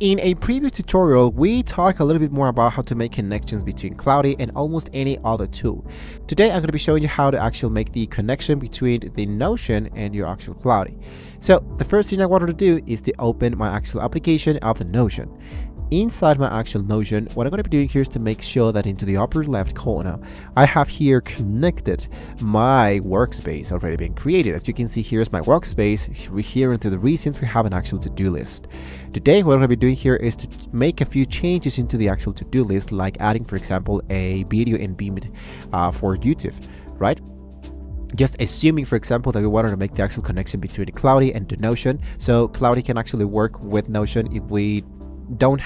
In a previous tutorial, we talked a little bit more about how to make connections between Cloudy and almost any other tool. Today, I'm going to be showing you how to actually make the connection between the Notion and your actual Cloudy. So the first thing I wanted to do is to open my actual application of the Notion. Inside my actual Notion, what I'm going to be doing here is to make sure that into the upper left corner, I have here connected my workspace already being created. As you can see, here's my workspace. Here into the recents, we have an actual to-do list. Today, what I'm going to be doing here is to make a few changes into the actual to-do list, like adding, for example, a video embedded for YouTube, right? Just assuming, for example, that we wanted to make the actual connection between the Cloudy and the Notion, so Cloudy can actually work with Notion if we don't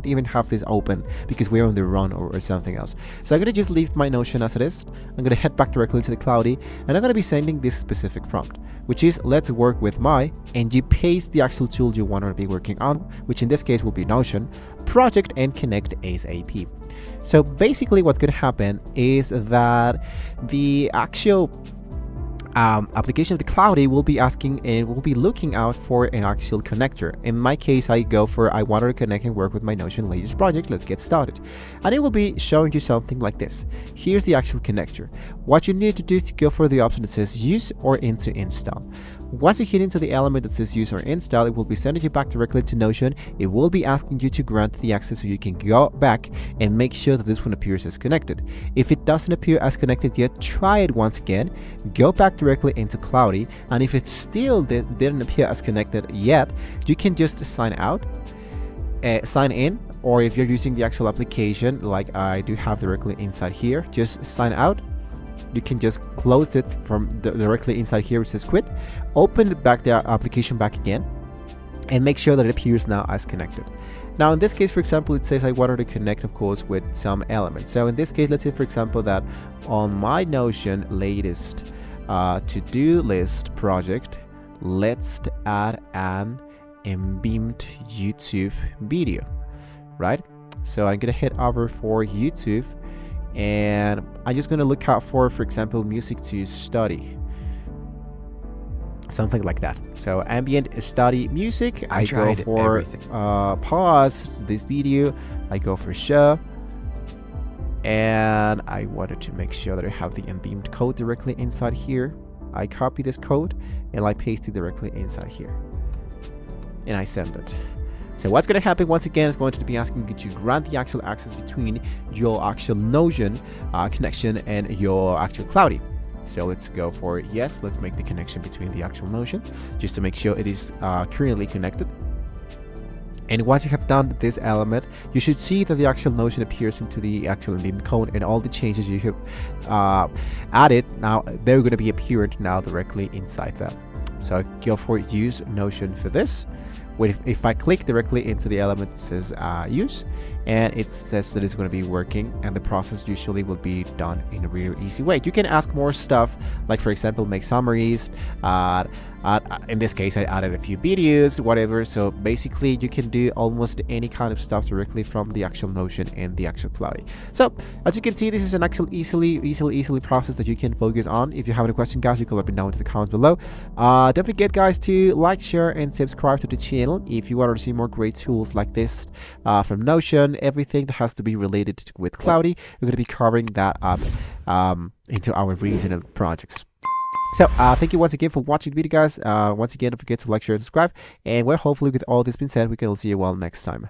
even have this open because we're on the run or something else. So I'm gonna just leave my Notion as it is. I'm gonna head back directly to the Cloudy, and I'm gonna be sending this specific prompt, which is let's work with my, and you paste the actual tool you want to be working on, which in this case will be Notion, project, and connect ASAP. So basically what's gonna happen is that the actual application of the Cloudy will be asking and will be looking out for an actual connector. In my case, I go for I wanted to connect and work with my Notion latest project. Let's get started. And it will be showing you something like this. Here's the actual connector. What you need to do is to go for the option that says use or into install. Once you hit into the element that says use or install, it will be sending you back directly to Notion. It will be asking you to grant the access so you can go back and make sure that this one appears as connected. If it doesn't appear as connected yet, try it once again, go back directly into Cloudy, and if it still didn't appear as connected yet, you can just sign out, sign in, or if you're using the actual application like I do have directly inside here, just sign out. You can just close it from directly inside here, which says quit, open back the application back again, and make sure that it appears now as connected. Now in this case, for example, it says I wanted to connect, of course, with some elements. So in this case, let's say, for example, that on my Notion latest to-do list project, let's add an embedded YouTube video, right? So I'm gonna head over for YouTube, and I'm just going to look out for example, music to study, something like that. So ambient study music, I go for pause this video, I go for show, and I wanted to make sure that I have the embedded code directly inside here. I copy this code and I paste it directly inside here, and I send it. So what's going to happen once again is going to be asking you to grant the actual access between your actual Notion connection and your actual Cloudy. So let's go for yes. Let's make the connection between the actual Notion just to make sure it is currently connected. And once you have done this element, you should see that the actual Notion appears into the actual embedded code, and all the changes you have added now, they're going to be appeared now directly inside that. So go for use Notion for this. If I click directly into the element, it says use, and it says that it's going to be working, and the process usually will be done in a really easy way. You can ask more stuff, like for example, make summaries. In this case, I added a few videos, whatever. So basically, you can do almost any kind of stuff directly from the actual Notion and the actual Cloudy. So as you can see, this is an actual easily process that you can focus on. If you have any question, guys, you can let me know in the comments below. Don't forget, guys, to like, share, and subscribe to the channel if you want to see more great tools like this from Notion. Everything that has to be related with Cloudy, we're going to be covering that up into our regional projects. So thank you once again for watching the video, guys. Once again, don't forget to like, share, and subscribe, and hopefully with all this being said, we can see you all next time.